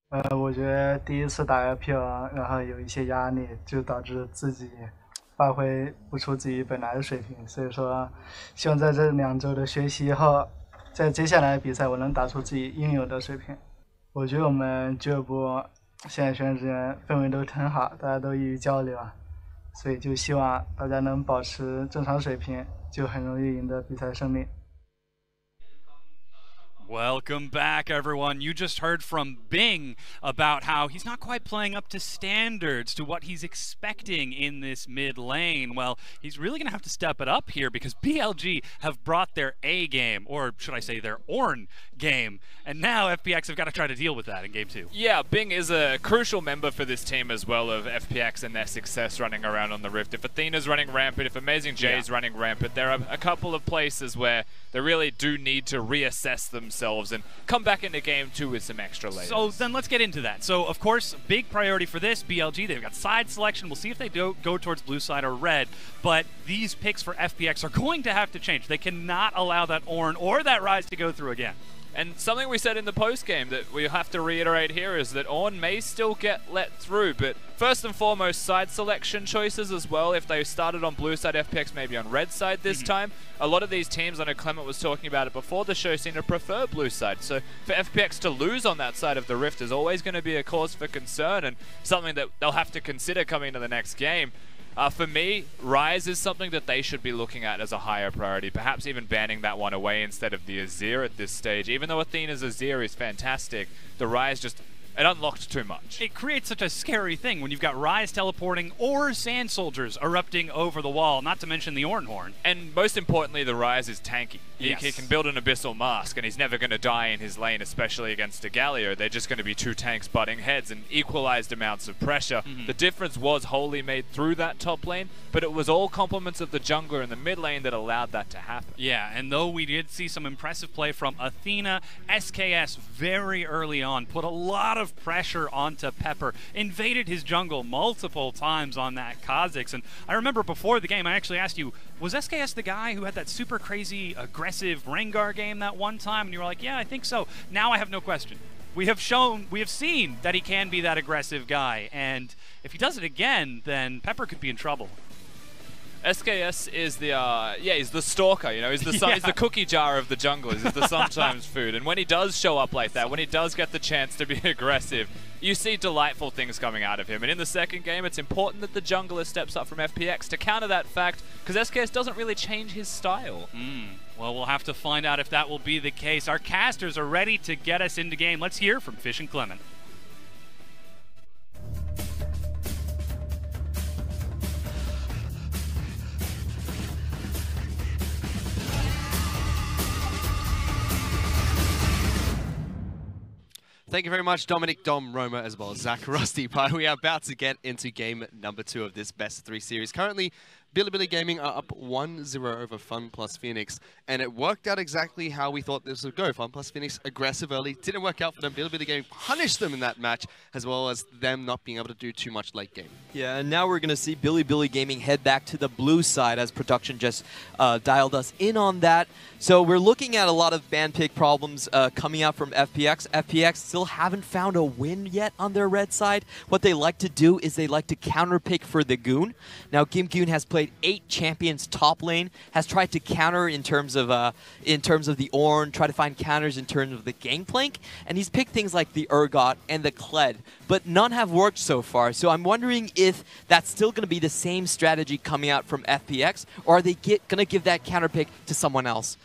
我觉得第一次打 LPL，然后有一些压力，就导致自己发挥不出自己本来的水平。所以说，希望在这2周的学习后，在接下来的比赛我能打出自己应有的水平。我觉得我们俱乐部现在选手之间氛围都很好，大家都易于交流，所以就希望大家能保持正常水平，就很容易赢得比赛胜利。Welcome back, everyone. You just heard from Bing about how he's not quite playing up to standards, to what he's expecting in this mid lane. Well, he's really going to have to step it up here because BLG have brought their A game, or should I say their Ornn game, and now FPX have got to try to deal with that in Game 2. Yeah, Bing is a crucial member for this team as well of FPX and their success running around on the Rift. If Athena's running rampant, if AmazingJ is running rampant, there are a couple of places where they really do need to reassess themselves and come back into Game 2 with some extra layers. So then let's get into that. So, of course, big priority for this, BLG, they've got side selection. We'll see if they go towards blue side or red, but these picks for FPX are going to have to change. They cannot allow that Ornn or that Ryze to go through again. And something we said in the post-game that we have to reiterate here is that Ornn may still get let through, but first and foremost, side selection choices as well. If they started on blue side, FPX maybe on red side this time. A lot of these teams, I know Clement was talking about it before the show, seem to prefer blue side. So for FPX to lose on that side of the Rift is always going to be a cause for concern and something that they'll have to consider coming into the next game. For me, Ryze is something that they should be looking at as a higher priority, perhaps even banning that one away instead of the Azir at this stage. Even though Athena's Azir is fantastic, the Ryze just... it unlocked too much. It creates such a scary thing when you've got Ryze teleporting or Sand Soldiers erupting over the wall, not to mention the Ornn Horn. And most importantly, the Ryze is tanky. Yes. He can build an Abyssal Mask, and he's never going to die in his lane, especially against a Galio. They're just going to be two tanks butting heads and equalized amounts of pressure. The difference was wholly made through that top lane, but it was all compliments of the jungler in the mid lane that allowed that to happen. Yeah, and though we did see some impressive play from Athena, SKS very early on put a lot of pressure onto Pepper, invaded his jungle multiple times on that Kha'Zix. And I remember before the game, I actually asked you, was SKS the guy who had that super crazy aggressive Rengar game that one time? And you were like, yeah, I think so. Now I have no question. We have seen that he can be that aggressive guy. And if he does it again, then Pepper could be in trouble. SKS is the, he's the stalker, you know, he's the cookie jar of the junglers, he's the sometimes food. And when he does show up like that, when he does get the chance to be aggressive, you see delightful things coming out of him. And in the second game, it's important that the jungler steps up from FPX to counter that fact, because SKS doesn't really change his style. Well, we'll have to find out if that will be the case. Our casters are ready to get us into game. Let's hear from Fish and Clement. Thank you very much, Dominic, Dom, Roma, as well as Zach, Rusty Pie. We are about to get into game number 2 of this best of 3 series. Currently, Bilibili Gaming are up 1-0 over FunPlus Phoenix, and it worked out exactly how we thought this would go. FunPlus Phoenix aggressive early, didn't work out for them. Bilibili Gaming punished them in that match, as well as them not being able to do too much late game. Yeah, and now we're going to see Bilibili Gaming head back to the blue side as production just dialed us in on that. So we're looking at a lot of ban pick problems coming out from FPX. FPX still haven't found a win yet on their red side. What they like to do is they like to counter pick for the Goon. Now Gimgoon has played 8 champions top lane, has tried to counter in terms of the Ornn, try to find counters in terms of the Gangplank, and he's picked things like the Urgot and the Kled, but none have worked so far. So I'm wondering if that's still going to be the same strategy coming out from FPX, or are they going to give that counter pick to someone else?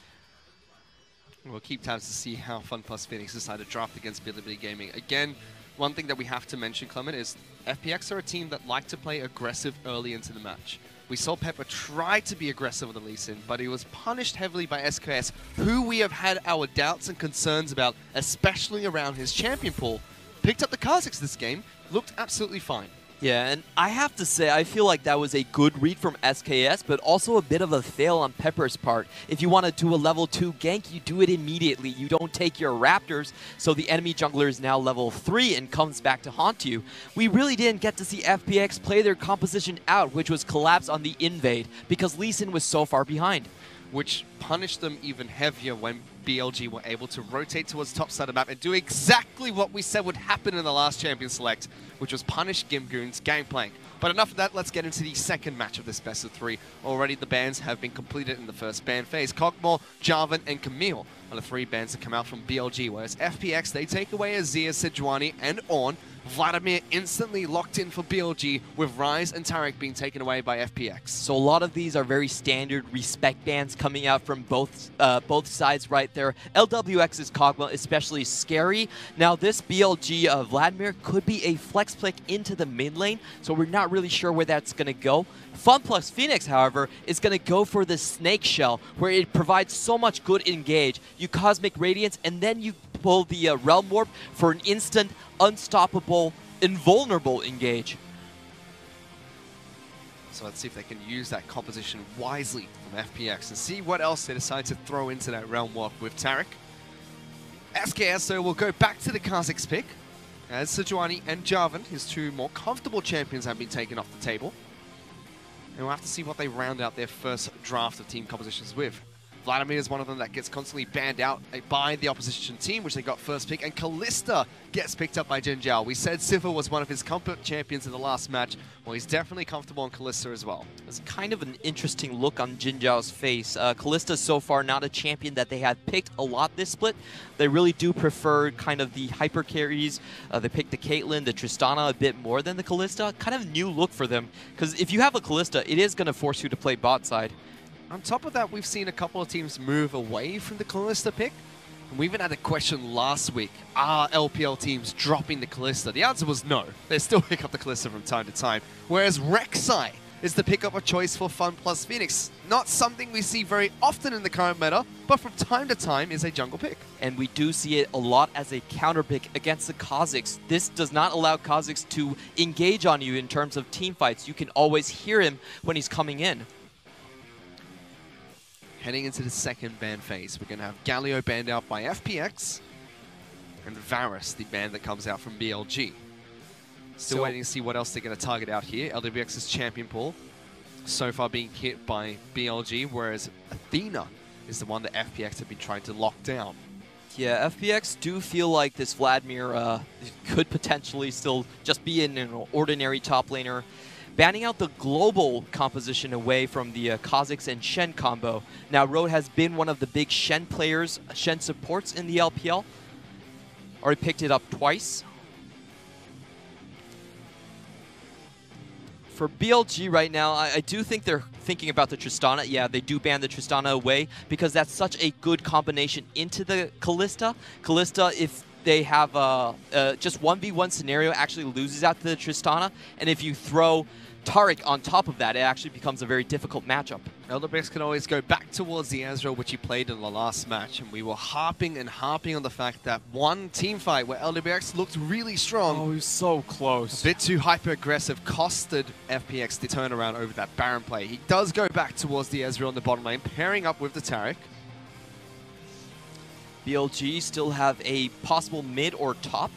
We'll keep tabs to see how FunPlus Phoenix decide to draft against Bilibili Gaming. Again, one thing that we have to mention, Clement, is FPX are a team that like to play aggressive early into the match. We saw Pepper try to be aggressive on the Lee Sin, but he was punished heavily by SKS, who we have had our doubts and concerns about, especially around his champion pool. Picked up the Kha'Zix this game, looked absolutely fine. Yeah, and I have to say, I feel like that was a good read from SKS, but also a bit of a fail on Pepper's part. If you want to do a level 2 gank, you do it immediately. You don't take your Raptors, so the enemy jungler is now level 3 and comes back to haunt you. We really didn't get to see FPX play their composition out, which was collapse on the invade, because Lee Sin was so far behind. Which punished them even heavier when BLG were able to rotate towards top side of the map and do exactly what we said would happen in the last Champion Select, which was punish Gimgoon's gangplank. But enough of that, let's get into the second match of this best of 3. Already the bans have been completed in the first ban phase. Kog'Maw, Jarvan, and Camille are the 3 bans that come out from BLG, whereas FPX, they take away Azir, Sejuani, and Ornn. Vladimir instantly locked in for BLG, with Ryze and Taric being taken away by FPX. So a lot of these are very standard respect bans coming out from both sides right there. LWX's Kog'Maw especially scary. Now this BLG Vladimir could be a flex pick into the mid lane, so we're not really sure where that's going to go. FunPlus Phoenix, however, is going to go for the Snake Shell, where it provides so much good engage. You Cosmic Radiance, and then you pull the Realm Warp for an instant, unstoppable, invulnerable engage. So let's see if they can use that composition wisely from FPX and see what else they decide to throw into that Realm Warp with Taric. SKS, though, will go back to the Kha'Zix pick, as Sejuani and Jarvan, his 2 more comfortable champions, have been taken off the table. And we'll have to see what they round out their first draft of team compositions with. Vladimir is one of them that gets constantly banned out by the opposition team, which they got first pick, and Kalista gets picked up by Jinjiao. We said Sivir was one of his comfort champions in the last match. Well, he's definitely comfortable on Kalista as well. It's kind of an interesting look on Jinjiao's face. Kalista so far not a champion that they have picked a lot this split. They really do prefer kind of the hyper carries. They picked the Caitlyn, the Tristana a bit more than the Kalista. Kind of new look for them, because if you have a Kalista, it is going to force you to play bot side. On top of that, we've seen a couple of teams move away from the Kalista pick. And we even had a question last week, are LPL teams dropping the Kalista? The answer was no. They still pick up the Kalista from time to time. Whereas Rek'Sai is the pick-up of choice for FunPlus Phoenix. Not something we see very often in the current meta, but from time to time is a jungle pick. And we do see it a lot as a counter pick against the Kha'Zix. This does not allow Kha'Zix to engage on you in terms of team fights. You can always hear him when he's coming in. Heading into the second ban phase, we're going to have Galio banned out by FPX, and Varus, the ban that comes out from BLG. Still waiting to see what else they're going to target out here. LWX's champion pool so far being hit by BLG, whereas Athena is the one that FPX have been trying to lock down. Yeah, FPX do feel like this Vladimir could potentially still just be in an ordinary top laner. Banning out the global composition away from the Kha'Zix and Shen combo. Now, Road has been one of the big Shen players, Shen supports in the LPL. Already picked it up twice. For BLG right now, I do think they're thinking about the Tristana. Yeah, they do ban the Tristana away because that's such a good combination into the Kalista. Kalista, if they have just 1v1 scenario, actually loses out to the Tristana, and if you throw Taric on top of that, it actually becomes a very difficult matchup. LWX can always go back towards the Ezreal, which he played in the last match, and we were harping and harping on the fact that one team fight where LWX looked really strong. Oh, he was so close. A bit too hyper-aggressive, costed FPX the turnaround over that Baron play. He does go back towards the Ezreal in the bottom lane, pairing up with the Taric. BLG still have a possible mid or top,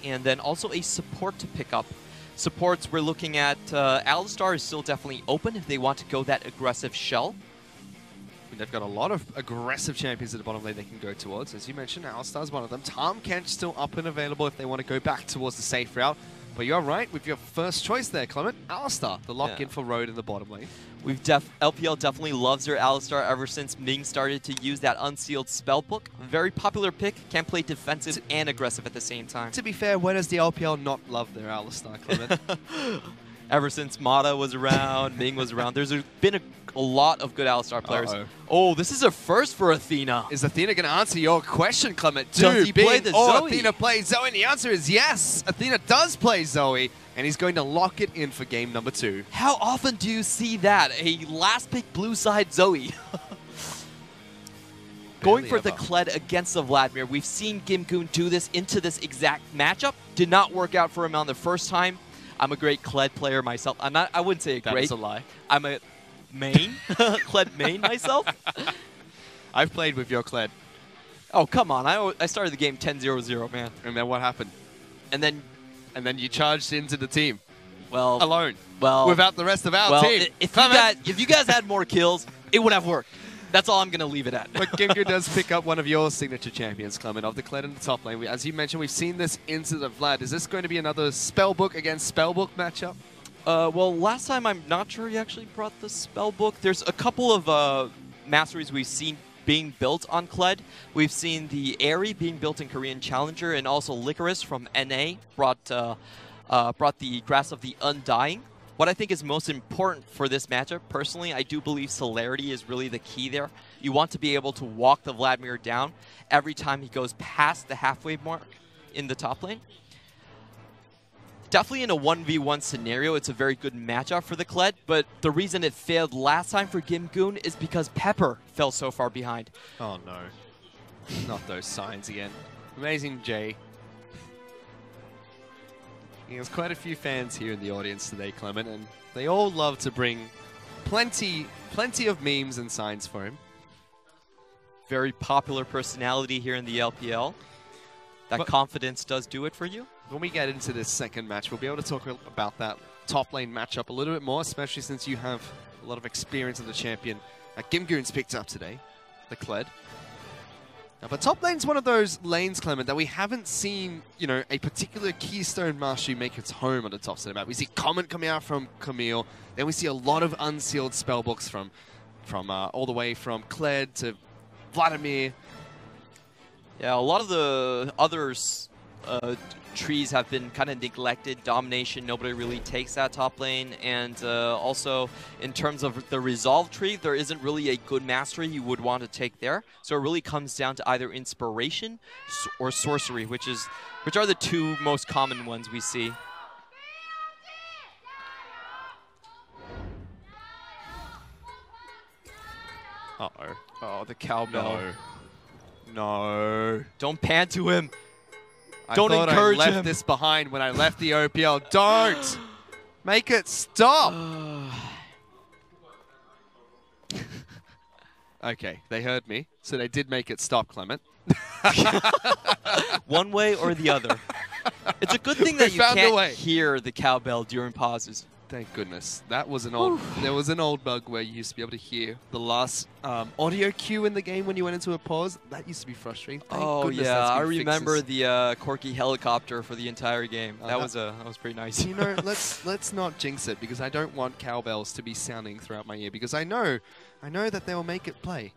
and then also a support to pick up. Supports, we're looking at Alistar is still definitely open if they want to go that aggressive shell. They've got a lot of aggressive champions at the bottom lane they can go towards. As you mentioned, Alistar's one of them. Tahm Kench still up and available if they want to go back towards the safe route. But you're right with your first choice there, Clement. Alistar, the lock-in for Road in the bottom lane. LPL definitely loves their Alistar ever since Ming started to use that unsealed spellbook. Very popular pick, can play defensive and aggressive at the same time. To be fair, when does the LPL not love their Alistar, Clement? Ever since Mata was around, Ming was around, there's been a lot of good Alistar players. Oh, this is a first for Athena. Is Athena going to answer your question, Clement? Does he play the Zoe? Athena plays Zoe? And the answer is yes. Athena does play Zoe, and he's going to lock it in for game number 2. How often do you see that? A last pick blue side Zoe. Going for the Kled against the Vladimir. We've seen Gimgoon do this into this exact matchup. Did not work out for him on the first time. I'm a great Kled player myself. I wouldn't say great. That is a lie. I'm a main, Kled main myself. I've played with your Kled. Oh, come on. I started the game 10-0-0, man. And then what happened? And then you charged into the team. Well, alone. Well, without the rest of our team. If you guys had more kills, it would have worked. That's all I'm going to leave it at. But Gimgoon does pick up one of your signature champions, Clement, of the Kled in the top lane. As you mentioned, we've seen this into the Vlad. Is this going to be another Spellbook against Spellbook matchup? Well, last time I'm not sure he actually brought the Spellbook. There's a couple of masteries we've seen being built on Kled. We've seen the Airy being built in Korean Challenger, and also LPL from NA brought the Grasp of the Undying. What I think is most important for this matchup, personally, I do believe celerity is really the key there. You want to be able to walk the Vladimir down every time he goes past the halfway mark in the top lane. Definitely in a 1v1 scenario, it's a very good matchup for the Kled, but the reason it failed last time for Gimgoon is because Pepper fell so far behind. Oh no. Not those signs again. AmazingJ. There's quite a few fans here in the audience today, Clement, and they all love to bring plenty of memes and signs for him. Very popular personality here in the LPL. That confidence does do it for you. When we get into this second match, we'll be able to talk about that top lane matchup a little bit more, especially since you have a lot of experience in the champion that Gimgoon's picked up today, the Kled. But top lane's one of those lanes, Clement, that we haven't seen, you know, a particular keystone mastery make its home on the top side of the map. We see Comment coming out from Camille, then we see a lot of unsealed spellbooks from all the way from Kled to Vladimir. Yeah, a lot of the others trees have been kind of neglected. Domination, nobody really takes that top lane. And also, in terms of the Resolve tree, there isn't really a good mastery you would want to take there. So it really comes down to either Inspiration or Sorcery, which are the two most common ones we see. Uh-oh. Oh, the cowbell. No. Don't pan to him. Don't encourage him. I left this behind when I left the OPL. Don't! Make it stop! Okay, they heard me, so they did make it stop, Clement. One way or the other. It's a good thing that you can't hear the cowbell during pauses. Thank goodness. That was an old. There was an old bug where you used to be able to hear the last audio cue in the game when you went into a pause. That used to be frustrating. Thank goodness yeah, that's been I remember fixed. the Corky helicopter for the entire game. That was pretty nice. You know, let's not jinx it, because I don't want cowbells to be sounding throughout my ear, because I know that they will make it play.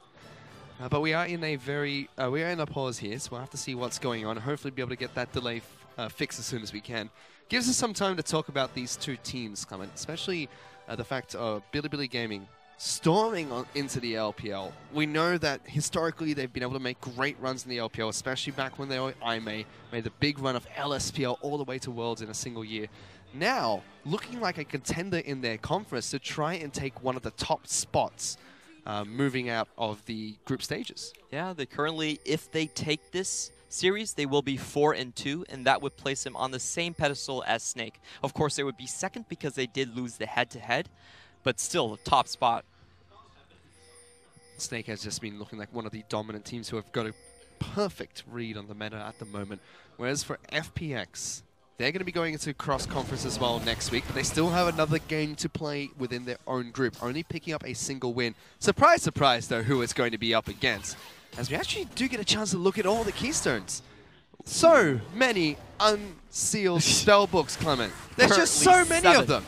But we are in a we are in a pause here, so we'll have to see what's going on. Hopefully, be able to get that delay fixed as soon as we can. Gives us some time to talk about these two teams, Clement, especially the fact of Bilibili Gaming storming into the LPL. We know that historically they've been able to make great runs in the LPL, especially back when they were made the big run of LSPL all the way to Worlds in a single year. Now, looking like a contender in their conference to try and take one of the top spots moving out of the group stages. Yeah, they currently, if they take this series, they will be 4-2, and that would place them on the same pedestal as Snake. Of course, they would be second because they did lose the head-to-head, but still a top spot. Snake has just been looking like one of the dominant teams who have got a perfect read on the meta at the moment. Whereas for FPX, they're going to be going into cross-conference as well next week, but they still have another game to play within their own group, only picking up a single win. Surprise, surprise, though, who it's going to be up against, as we actually do get a chance to look at all the keystones. So many unsealed spellbooks, Clement. There's just so many of them.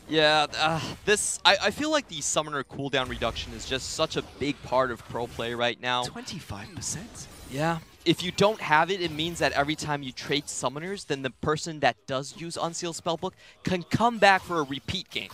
Yeah, I feel like the summoner cooldown reduction is just such a big part of pro play right now. 25%? Yeah. If you don't have it, it means that every time you trade summoners, then the person that does use unsealed spellbook can come back for a repeat game.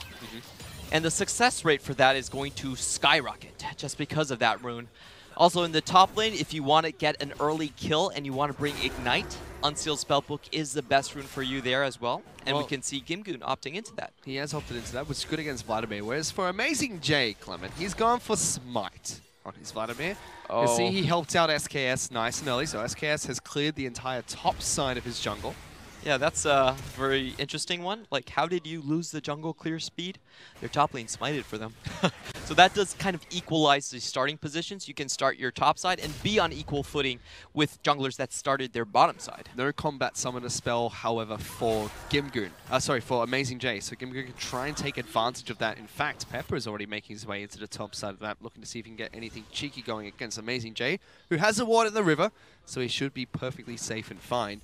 And the success rate for that is going to skyrocket just because of that rune. Also in the top lane, if you want to get an early kill and you want to bring Ignite, Unsealed Spellbook is the best rune for you there as well. And we can see Gimgoon opting into that. He has opted into that, which is good against Vladimir. Whereas for AmazingJ, Clement, he's gone for Smite on his Vladimir. You see he helped out SKS nice and early, so SKS has cleared the entire top side of his jungle. Yeah, that's a very interesting one. Like, how did you lose the jungle clear speed? Their top lane smited for them. So that does kind of equalize the starting positions. You can start your top side and be on equal footing with junglers that started their bottom side. No combat summoner spell, however, for Gimgoon. For AmazingJ. So Gimgoon can try and take advantage of that. In fact, Pepper is already making his way into the top side of the map, looking to see if he can get anything cheeky going against AmazingJ, who has a ward in the river, so he should be perfectly safe and fine.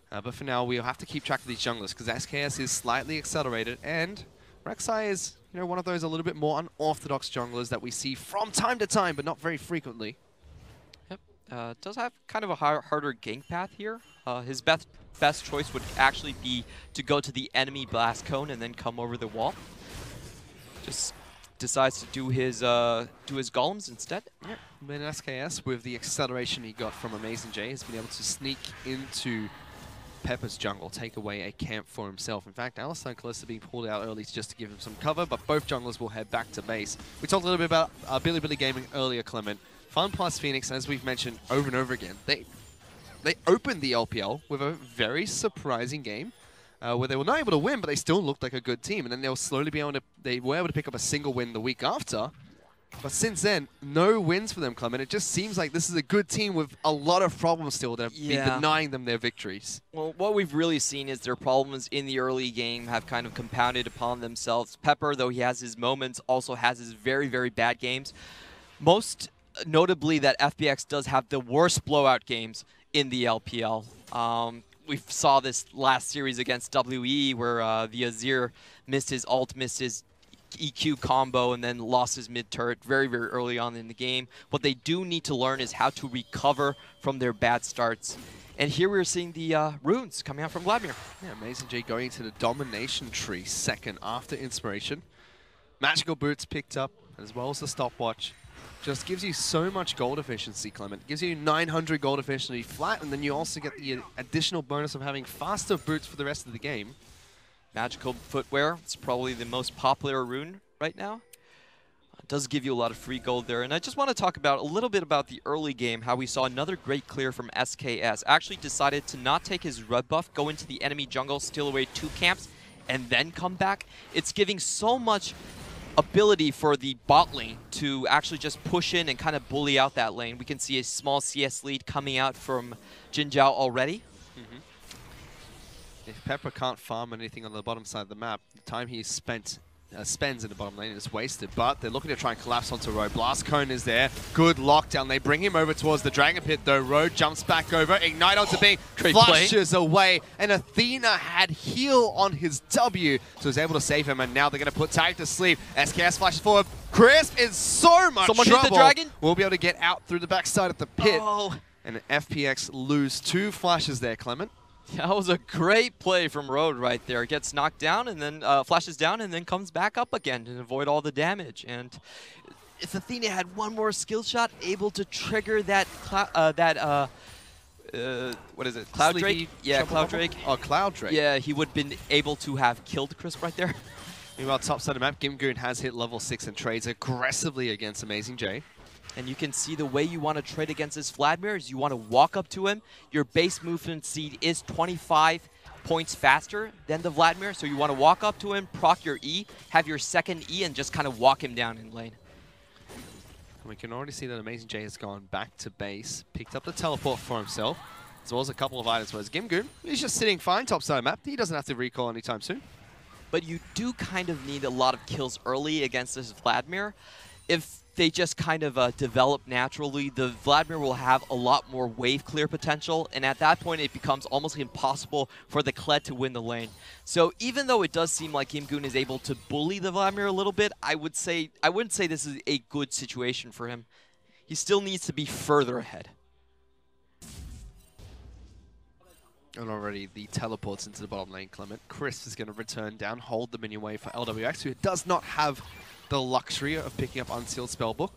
But for now, we'll have to keep track of these junglers, because SKS is slightly accelerated, and Rek'Sai is, you know, one of those a little bit more unorthodox junglers that we see from time to time, but not very frequently. Yep. Does have kind of a harder gank path here. His best choice would actually be to go to the enemy blast cone and then come over the wall. Just decides to do his golems instead. Yeah. Then SKS, with the acceleration he got from AmazingJ, has been able to sneak into Pepper's jungle, take away a camp for himself. In fact, Alistar and Kalista being pulled out early just to give him some cover, but both junglers will head back to base. We talked a little bit about Bilibili Gaming earlier, Clement. FunPlus Phoenix, as we've mentioned over and over again, they opened the LPL with a very surprising game where they were not able to win, but they still looked like a good team. And then they were able to pick up a single win the week after. But since then, no wins for them, Clement. It just seems like this is a good team with a lot of problems still that have been denying them their victories. Well, what we've really seen is their problems in the early game have kind of compounded upon themselves. Pepper, though he has his moments, also has his very, very bad games. Most notably that FPX does have the worst blowout games in the LPL. We saw this last series against WE where the Azir missed his ult, missed his EQ combo, and then lost his mid turret very, very early on in the game. What they do need to learn is how to recover from their bad starts. And here we're seeing the runes coming out from Vladimir. Yeah, AmazingJ going into the domination tree second after inspiration. Magical boots picked up, as well as the stopwatch. Just gives you so much gold efficiency, Clement. Gives you 900 gold efficiency flat, and then you also get the additional bonus of having faster boots for the rest of the game. Magical footwear, it's probably the most popular rune right now. It does give you a lot of free gold there. And I just want to talk about a little bit about the early game, how we saw another great clear from SKS. Actually decided to not take his red buff, go into the enemy jungle, steal away 2 camps, and then come back. It's giving so much ability for the bot lane to actually just push in and kind of bully out that lane. We can see a small CS lead coming out from Jinjiao already. If Pepper can't farm anything on the bottom side of the map, the time he spends in the bottom lane is wasted. But they're looking to try and collapse onto Road. Blast Cone is there. Good lockdown. They bring him over towards the Dragon Pit, though. Road jumps back over. Ignite onto Bing. Flushes away. And Athena had heal on his W, so he's able to save him. And now they're going to put Taric to sleep. SKS flashes forward. Crisp in so much trouble. Hit the dragon? We'll be able to get out through the backside of the pit. Oh. And FPX lose 2 flashes there, Clement. That was a great play from Road right there. Gets knocked down and then flashes down and then comes back up again to avoid all the damage. And if Athena had one more skill shot, able to trigger that what is it? Cloud Drake? Yeah, Cloud Drake. Oh, Cloud Drake. Yeah, he would have been able to have killed Crisp right there. Meanwhile, top side of the map, Gimgoon has hit level 6 and trades aggressively against AmazingJ. And you can see the way you want to trade against this Vladimir is you want to walk up to him. Your base movement speed is 25 points faster than the Vladimir, so you want to walk up to him, proc your E, have your second E, and just kind of walk him down in lane. We can already see that AmazingJ has gone back to base, picked up the teleport for himself, as well as a couple of items. Whereas Gimgoon, he's just sitting fine top side of the map. He doesn't have to recall anytime soon. But you do kind of need a lot of kills early against this Vladimir. If they just kind of develop naturally, the Vladimir will have a lot more wave clear potential, and at that point it becomes almost impossible for the Kled to win the lane. So even though it does seem like Gimgoon is able to bully the Vladimir a little bit, I wouldn't say this is a good situation for him. He still needs to be further ahead. And already the teleports into the bottom lane, Clement. Chris is going to return down, hold the minion wave for LWX, who does not have the luxury of picking up Unsealed Spellbook.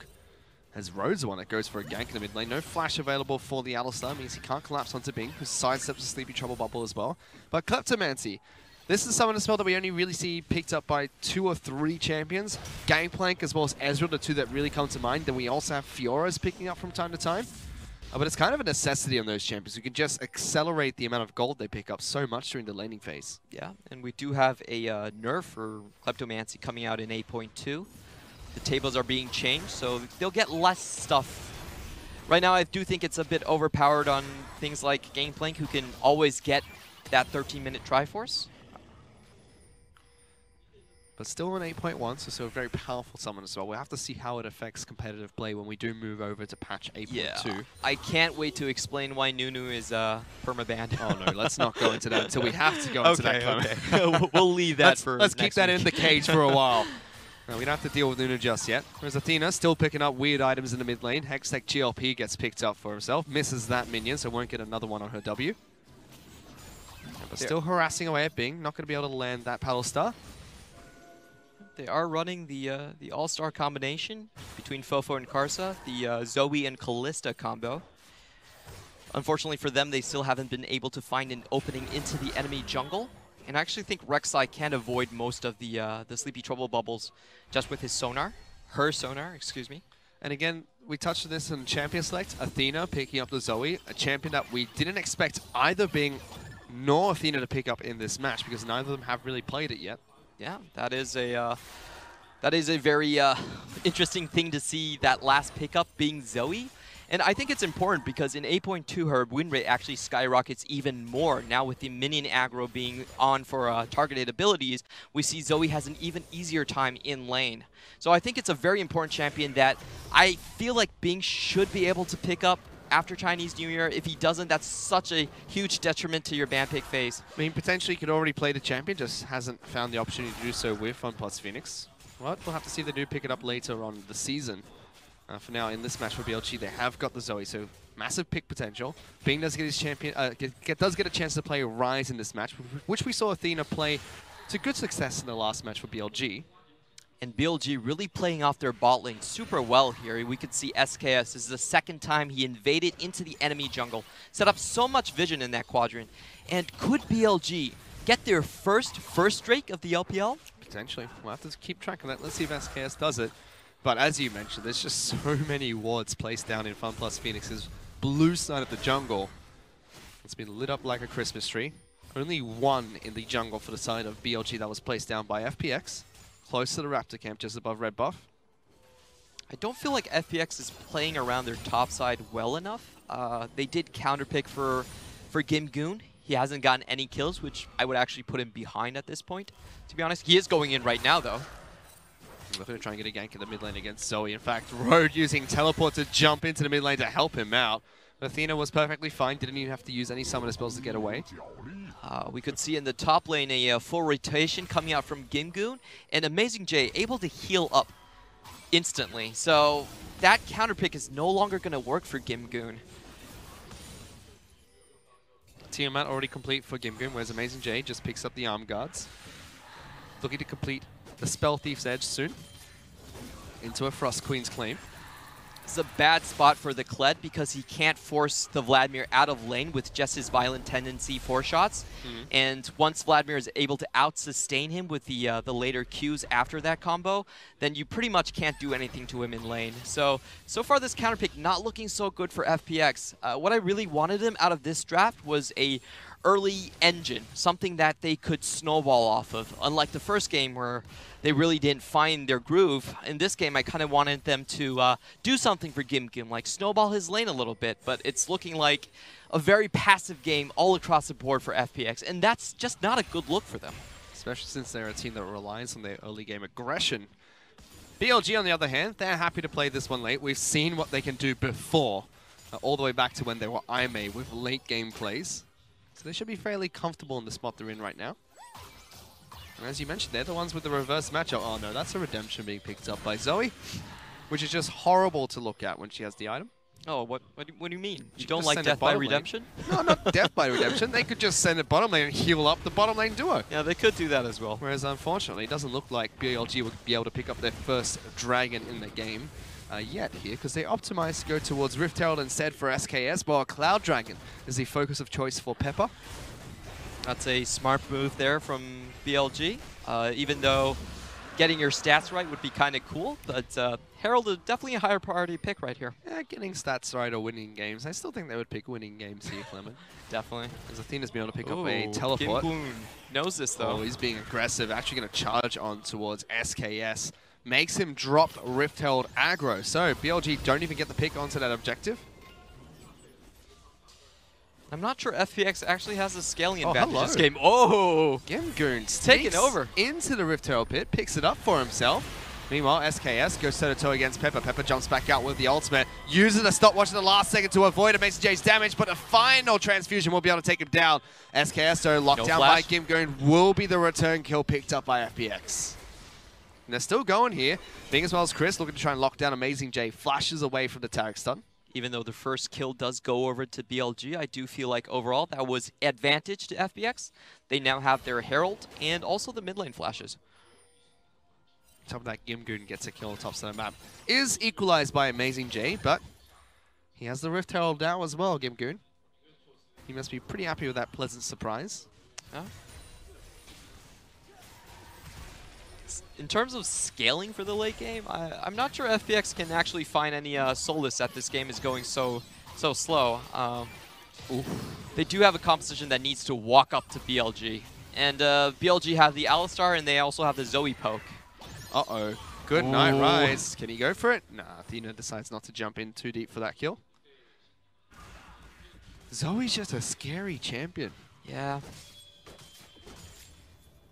As Road's the one that goes for a gank in the mid lane. No flash available for the Alistar, means he can't collapse onto Bing, who sidesteps the Sleepy Trouble Bubble as well. But Kleptomancy, this is some of the spell that we only really see picked up by 2 or 3 champions. Gangplank as well as Ezreal, the 2 that really come to mind. Then we also have Fiora's picking up from time to time. But it's kind of a necessity on those champions who can just accelerate the amount of gold they pick up so much during the laning phase. Yeah, and we do have a nerf for Kleptomancy coming out in 8.2. The tables are being changed, so they'll get less stuff. Right now, I do think it's a bit overpowered on things like Gangplank, who can always get that 13-minute Triforce. But still an 8.1, so a very powerful summon as well. We'll have to see how it affects competitive play when we do move over to patch 8.2. Yeah, I can't wait to explain why Nunu is permabanned. Oh no, let's not go into that until we have to go into that. Okay. We'll leave that for Let's next keep that week. in the cage for a while. No, we don't have to deal with Nunu just yet. Whereas Athena still picking up weird items in the mid lane. Hextech GLP gets picked up for himself. Misses that minion, so won't get another one on her W. But still harassing away at Bing. Not going to be able to land that Paddle Star. They are running the all-star combination between Fofo and Karsa, the Zoe and Kalista combo. Unfortunately for them, they still haven't been able to find an opening into the enemy jungle. And I actually think Rek'Sai can avoid most of the Sleepy Trouble bubbles just with his sonar. Her sonar, excuse me. And again, we touched on this in Champion Select. Athena picking up the Zoe, a champion that we didn't expect either Bing nor Athena to pick up in this match because neither of them have really played it yet. Yeah, that is a very interesting thing to see, that last pickup being Zoe. And I think it's important because in 8.2, her win rate actually skyrockets even more. Now with the minion aggro being on for targeted abilities, we see Zoe has an even easier time in lane. So I think it's a very important champion that I feel like Bing should be able to pick up after Chinese New Year. If he doesn't, that's such a huge detriment to your ban pick phase. I mean, potentially he could already play the champion, just hasn't found the opportunity to do so with FunPlus Phoenix. Well, we'll have to see if they do pick it up later on the season. For now, in this match for BLG, they have got the Zoe, so massive pick potential. Bing does get his champion, does get a chance to play Ryze in this match, which we saw Athena play to good success in the last match for BLG. And BLG really playing off their bot lane super well here. We could see SKS. This is the second time he invaded into the enemy jungle, set up so much vision in that quadrant. And could BLG get their first streak of the LPL? Potentially. We'll have to keep track of that. Let's see if SKS does it. But as you mentioned, there's just so many wards placed down in FunPlus Phoenix's blue side of the jungle. It's been lit up like a Christmas tree. Only one in the jungle for the side of BLG that was placed down by FPX. Close to the Raptor camp, just above red buff. I don't feel like FPX is playing around their top side well enough. They did counterpick for Gimgoon. He hasn't gotten any kills, which I would actually put him behind at this point, to be honest. He is going in right now, though. They're going to try and get a gank in the mid lane against Zoe. In fact, Road using teleport to jump into the mid lane to help him out. Athena was perfectly fine, didn't even have to use any summoner spells to get away. We could see in the top lane a full rotation coming out from Gimgoon, and AmazingJ able to heal up instantly. So that counterpick is no longer going to work for Gimgoon. Tiamat already complete for Gimgoon, whereas AmazingJ just picks up the arm guards. Looking to complete the Spell Thief's Edge soon into a Frost Queen's Claim. It's a bad spot for the Kled because he can't force the Vladimir out of lane with just his violent tendency 4 shots. And once Vladimir is able to out-sustain him with the later Qs after that combo, then you pretty much can't do anything to him in lane. So far this counterpick not looking so good for FPX. What I really wanted him out of this draft was a early engine, something that they could snowball off of. Unlike the first game where they really didn't find their groove, in this game I kind of wanted them to do something for Gimgoon, like snowball his lane a little bit, but it's looking like a very passive game all across the board for FPX, and that's just not a good look for them. Especially since they're a team that relies on their early game aggression. BLG, on the other hand, they're happy to play this one late. We've seen what they can do before, all the way back to when they were IMA with late game plays. So they should be fairly comfortable in the spot they're in right now. And as you mentioned, they're the ones with the reverse matchup. Oh no, that's a redemption being picked up by Zoe, which is just horrible to look at when she has the item. Oh, what do you mean? You She don't just like send it Death by bottom Redemption? No, not Death by Redemption. They could just send it bottom lane and heal up the bottom lane duo. Yeah, they could do that as well. Whereas unfortunately, it doesn't look like BLG would be able to pick up their first dragon in the game yet here, because they optimize to go towards Rift Herald instead for SKS, while Cloud Dragon is the focus of choice for Pepper. That's a smart move there from BLG, even though getting your stats right would be kind of cool, but Herald is definitely a higher priority pick right here. Yeah, getting stats right or winning games. I still think they would pick winning games here, Clement. Definitely. Because Athena's been able to pick up Ooh, a teleport. Gimgoon knows this though. Oh, he's being aggressive, actually going to charge on towards SKS. makes him drop Rift Herald aggro. So BLG don't even get the pick onto that objective. I'm not sure FPX actually has a scaling advantage hello. this game. Oh! Gimgoon Taking over. into the Rift Herald pit, picks it up for himself. Meanwhile, SKS goes toe-to-toe against Pepper. Pepper jumps back out with the ultimate, uses a stopwatch in the last second to avoid AmazingJ's damage, but a final transfusion will be able to take him down. SKS, though, locked down by Gimgoon, will be the return kill picked up by FPX. And they're still going here. Being as well as Chris, looking to try and lock down AmazingJ, flashes away from the Taric stun. Even though the first kill does go over to BLG, I do feel like overall that was advantage to FPX. They now have their Herald and also the mid lane flashes. Top of that, Gimgoon gets a kill on top of the map. Is equalized by AmazingJ, but he has the Rift Herald now as well, Gimgoon. He must be pretty happy with that pleasant surprise. Yeah. In terms of scaling for the late game, I'm not sure FPX can actually find any solace that this game is going so slow. They do have a composition that needs to walk up to BLG. And BLG have the Alistar and they also have the Zoe poke. Uh-oh. Good night, Ryze. Can he go for it? Nah, Athena decides not to jump in too deep for that kill. Zoe's just a scary champion. Yeah.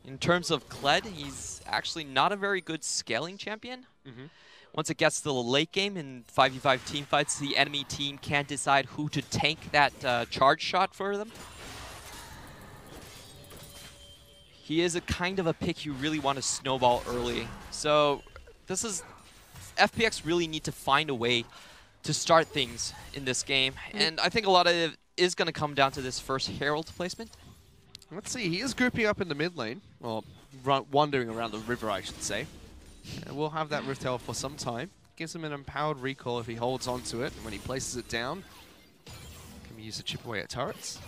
In terms of Kled, he's actually not a very good scaling champion. Once it gets to the late game in 5v5 team fights, the enemy team can't decide who to tank that charge shot for them. He is a kind of a pick you really want to snowball early. So this is... FPX really need to find a way to start things in this game. And I think a lot of it is going to come down to this first Herald placement. Let's see, he is grouping up in the mid lane. Well, wandering around the river, I should say. And we'll have that Rift Herald for some time. Gives him an empowered recall if he holds onto it. And when he places it down, can we use a chip away at turrets?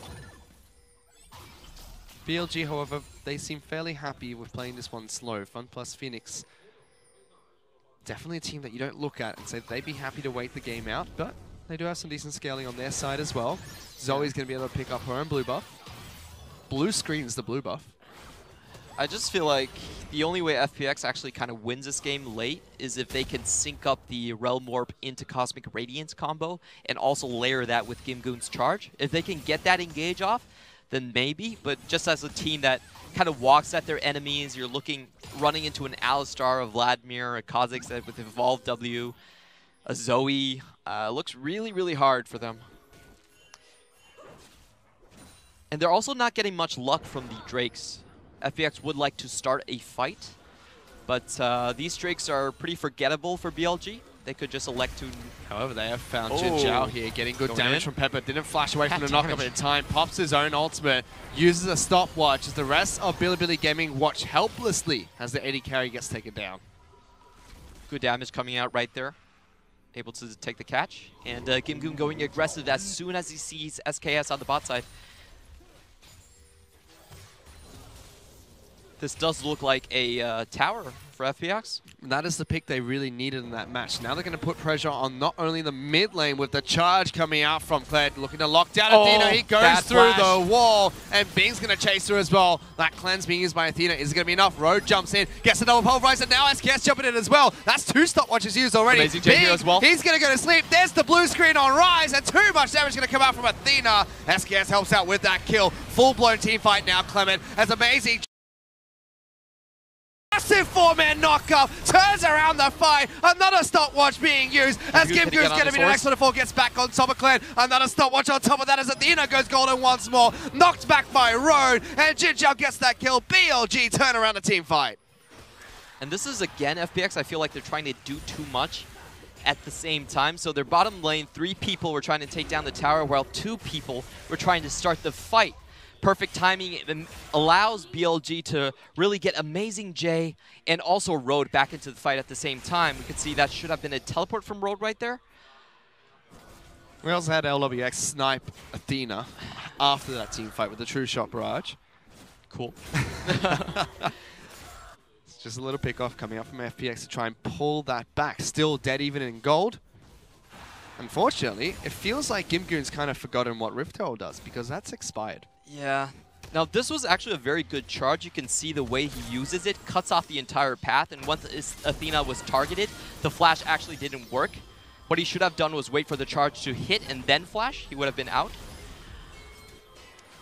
BLG, however, they seem fairly happy with playing this one slow. FunPlus Phoenix, definitely a team that you don't look at and say they'd be happy to wait the game out, but they do have some decent scaling on their side as well. Zoe's going to be able to pick up her own blue buff. Blue screens the blue buff. I just feel like the only way FPX actually kind of wins this game late is if they can sync up the Realm Warp into Cosmic Radiance combo and also layer that with Gimgoon's charge. If they can get that engage off, then maybe, but just as a team that kind of walks at their enemies, you're running into an Alistar, a Vladimir, a Kha'Zix with Evolved W, a Zoe, looks really, really hard for them. And they're also not getting much luck from the Drakes. FPX would like to start a fight, but these Drakes are pretty forgettable for BLG. They could just elect to... However, they have found Jinjiao here, getting good damage from Pepper. Didn't flash away from the knockup in time. Pops his own ultimate, uses a stopwatch as the rest of Bilibili Gaming watch helplessly as the AD carry gets taken down. Good damage coming out right there. Able to take the catch. And Gimgoon going aggressive as soon as he sees SKS on the bot side. This does look like a tower for FPX. That is the pick they really needed in that match. Now they're going to put pressure on not only the mid lane with the charge coming out from Kled, looking to lock down Athena. He goes through the wall, and Bing's going to chase through as well. That cleanse being used by Athena is going to be enough. Road jumps in, gets a double pulverizer, and now SKS jumping in as well. That's 2 stopwatches used already. AmazingJ here as well. He's going to go to sleep. There's the blue screen on Ryze, and too much damage going to come out from Athena. SKS helps out with that kill. Full-blown team fight now, Clement, as AmazingJ. Massive 4-man knockup, turns around the fight, another stopwatch being used as Gimgoon's going to be the next one to fall, gets back on top of Kled, another stopwatch on top of that as Athena goes golden once more, knocked back by Road, and Jinjiao gets that kill. BLG turn around the team fight. And this is, again, FPX, I feel like they're trying to do too much at the same time. So their bottom lane, 3 people were trying to take down the tower, while 2 people were trying to start the fight. Perfect timing. It allows BLG to really get AmazingJ and also Road back into the fight at the same time. We could see that should have been a teleport from Road right there. We also had LWX snipe Athena after that team fight with the true shot barrage. Cool. It's just a little pick off coming up from FPX to try and pull that back. Still dead even in gold. Unfortunately, it feels like Gimgoon's kind of forgotten what Rift Herald does because that's expired. Yeah, Now this was actually a very good charge. You can see the way he uses it, cuts off the entire path, and once Athena was targeted, the flash actually didn't work. What he should have done was wait for the charge to hit and then flash. He would have been out.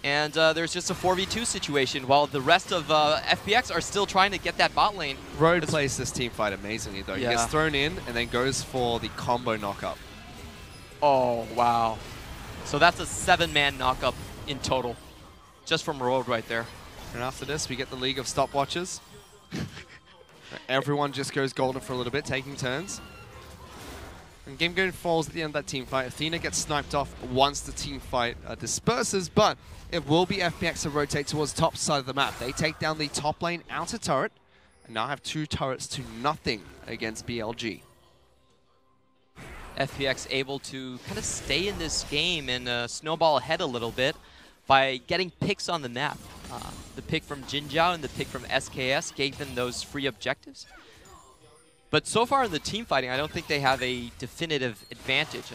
And there's just a 4v2 situation while the rest of FPX are still trying to get that bot lane. Road plays this team fight amazingly though. Yeah. He gets thrown in and then goes for the combo knockup. Oh, wow. So that's a 7-man knockup in total. Just from Road right there. And after this, we get the League of Stopwatches. Everyone just goes golden for a little bit, taking turns. And Gimgoon falls at the end of that team fight. Athena gets sniped off once the team fight disperses, but it will be FPX to rotate towards the top side of the map. They take down the top lane outer turret, and now have 2 turrets to nothing against BLG. FPX able to kind of stay in this game and snowball ahead a little bit by getting picks on the map. The pick from Jinjiao and the pick from SKS gave them those free objectives. But so far in the team fighting, I don't think they have a definitive advantage.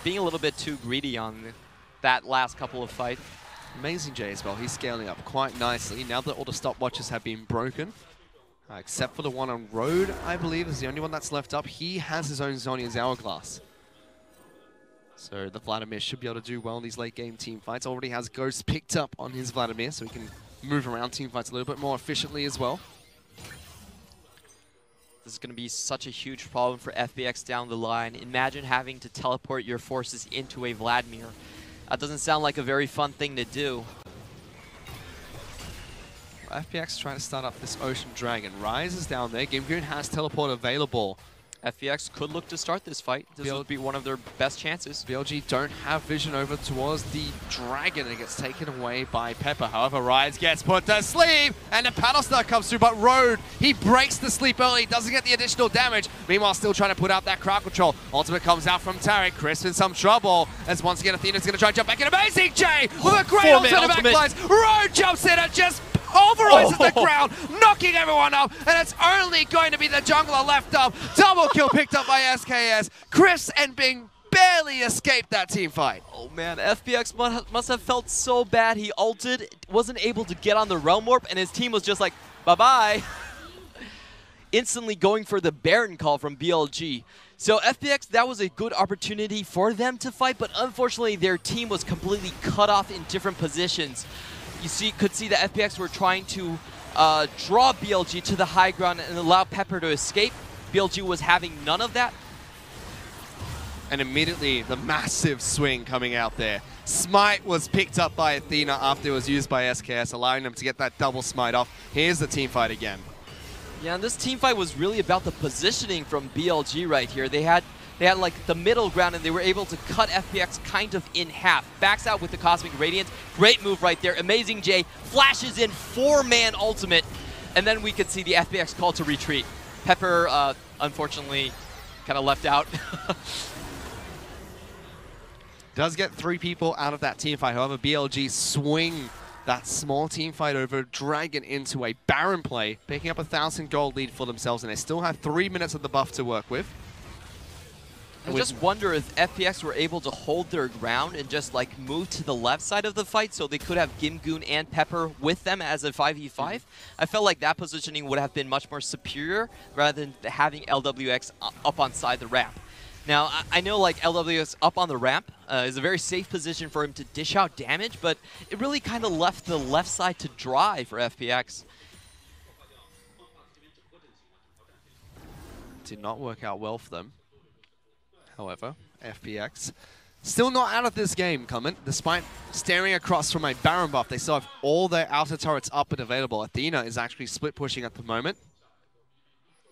Being a little bit too greedy on that last couple of fights. AmazingJ as well, he's scaling up quite nicely now that all the stopwatches have been broken. Except for the one on Road, I believe, is the only one that's left up. He has his own Zhonya's Hourglass. So the Vladimir should be able to do well in these late game team fights. Already has Ghost picked up on his Vladimir, so he can move around team fights a little bit more efficiently as well. This is going to be such a huge problem for FPX down the line. Imagine having to teleport your forces into a Vladimir. That doesn't sound like a very fun thing to do. FPX trying to start up this Ocean Dragon. Ryze is down there. Gimgoon has teleport available. FPX could look to start this fight. This would be one of their best chances. BLG don't have vision over towards the Dragon. It gets taken away by Pepper. However, Ryze gets put to sleep, and the Paddle Star comes through, but Road, he breaks the sleep early, doesn't get the additional damage. Meanwhile, still trying to put out that crowd control. Ultimate comes out from Taric. Chris in some trouble, as once again Athena's going to try and jump back in. AmazingJ with a great ultimate backlines. Road jumps in and just pulverizes the ground, knocking everyone up, and it's only going to be the jungler left up. Double kill picked up by SKS. Chris and Bing barely escaped that team fight. Oh man, FPX must have felt so bad. He ulted, wasn't able to get on the Realm Warp, and his team was just like, bye-bye. Instantly going for the Baron call from BLG. So FPX, that was a good opportunity for them to fight, but unfortunately their team was completely cut off in different positions. You could see that FPX were trying to draw BLG to the high ground and allow Pepper to escape. BLG was having none of that. And immediately, the massive swing coming out there. Smite was picked up by Athena after it was used by SKS, allowing them to get that double smite off. Here's the team fight again. Yeah, and this team fight was really about the positioning from BLG right here. They had like the middle ground, and they were able to cut FPX kind of in half. Backs out with the Cosmic Radiance. Great move right there. AmazingJ flashes in 4-man ultimate, and then we could see the FPX call to retreat. Pepper, unfortunately, kind of left out. Does get 3 people out of that team fight. However, BLG swing that small team fight over Dragon into a Baron play, picking up a 1,000 gold lead for themselves, and they still have 3 minutes of the buff to work with. I just wonder if FPX were able to hold their ground and just like move to the left side of the fight so they could have Gimgoon and Pepper with them as a 5v5. I felt like that positioning would have been much more superior rather than having LWX up on side the ramp. Now, I know like LWX up on the ramp is a very safe position for him to dish out damage, but it really kind of left the left side to dry for FPX. Did not work out well for them. However, FPX still not out of this game, Comment. Despite staring across from a Baron buff, they still have all their outer turrets up and available. Athena is actually split pushing at the moment.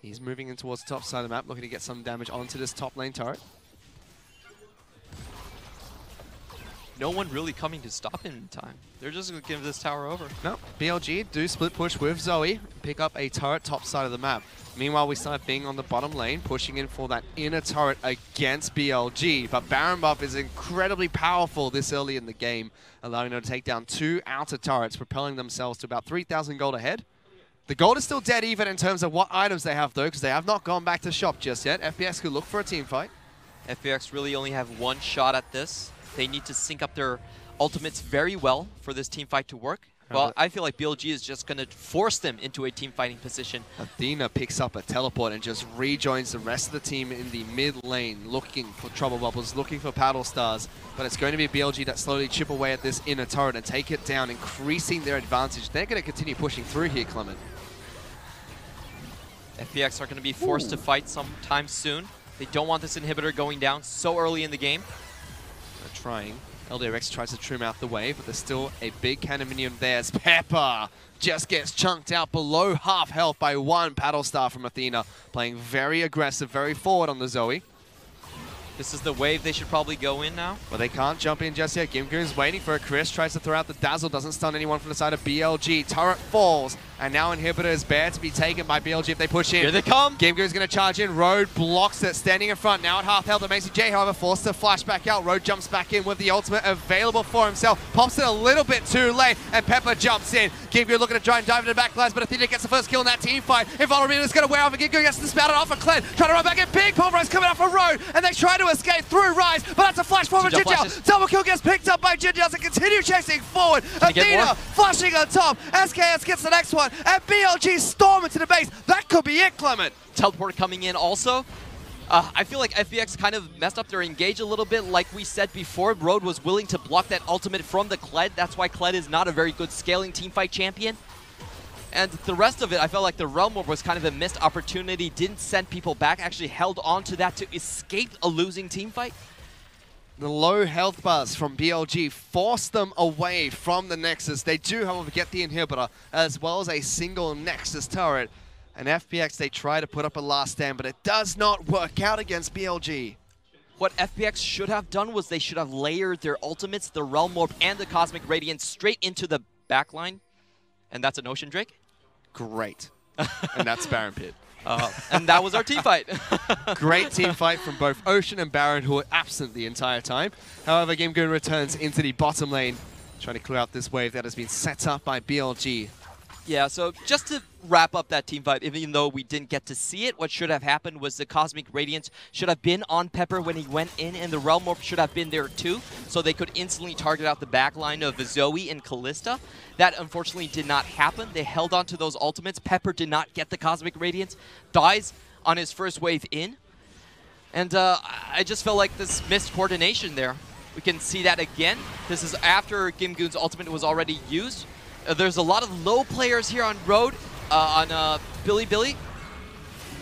He's moving in towards the top side of the map, looking to get some damage onto this top lane turret. No one really coming to stop him in time. They're just going to give this tower over. No, BLG do split push with Zoe, pick up a turret top side of the map. Meanwhile, we start being on the bottom lane, pushing in for that inner turret against BLG. But Baron buff is incredibly powerful this early in the game, allowing them to take down 2 outer turrets, propelling themselves to about 3,000 gold ahead. The gold is still dead even in terms of what items they have, though, because they have not gone back to shop just yet. FPX could look for a team fight. FPX really only have 1 shot at this. They need to sync up their ultimates very well for this team fight to work. Well, I feel like BLG is just going to force them into a team fighting position. Athena picks up a teleport and just rejoins the rest of the team in the mid lane, looking for trouble bubbles, looking for paddle stars. But it's going to be BLG that slowly chip away at this inner turret and take it down, increasing their advantage. They're going to continue pushing through here, Clement. FPX are going to be forced to fight sometime soon. They don't want this inhibitor going down so early in the game. They're trying. LDRX tries to trim out the wave, but there's still a big cannon minion there as Pepper just gets chunked out below half health by one paddle star from Athena, playing very aggressive, very forward on the Zoe. This is the wave they should probably go in now. But they can't jump in just yet. Gimgoon's waiting for a Chris, tries to throw out the Dazzle, doesn't stun anyone from the side of BLG. Turret falls, and now Inhibitor is bare to be taken by BLG if they push in. Here they come. Gimgoon's going to charge in. Road blocks it, standing in front. Now at half health, AmazingJ, however, forced to flash back out. Road jumps back in with the ultimate available for himself. Pops it a little bit too late, and Pepper jumps in. Gimgoon looking to try and dive into the backlines, but Athena gets the first kill in that team fight. Invulnerability is going to wear off, and Gimgoon gets the spout off for Kled. Trying to run back in. Big pulverize coming out from Road, and they try to escape through Ryze, but that's a flash forward of Jinjiao. Double kill gets picked up by Jinjiao to continue chasing forward. Athena flashing on top. SKS gets the next one, and BLG storm into the base. That could be it, Clement. Teleport coming in also. I feel like FPX kind of messed up their engage a little bit. Like we said before, Road was willing to block that ultimate from the Kled. That's why Kled is not a very good scaling teamfight champion. And the rest of it, I felt like the Realm Warp was kind of a missed opportunity. Didn't send people back, actually held on to that to escape a losing teamfight. The low health bars from BLG forced them away from the Nexus. They do, however, get the inhibitor as well as a single Nexus turret. And FPX, they try to put up a last stand, but it does not work out against BLG. What FPX should have done was they should have layered their ultimates, the Realm Warp and the Cosmic Radiance straight into the backline. And that's an Ocean Drake. Great. And that's Baron Pit. And that was our team fight. Great team fight from both Ocean and Baron, who were absent the entire time. However, Gimgoon returns into the bottom lane, trying to clear out this wave that has been set up by BLG. Yeah, so just to wrap up that team fight, even though we didn't get to see it, what should have happened was the Cosmic Radiance should have been on Pepper when he went in, and the Realm Warp should have been there too, so they could instantly target out the backline of Zoe and Kalista. That unfortunately did not happen. They held on to those ultimates. Pepper did not get the Cosmic Radiance, dies on his first wave in, and I just felt like this missed coordination there. We can see that again. This is after Gimgoon's ultimate was already used. There's a lot of low players here on Road, on Bilibili.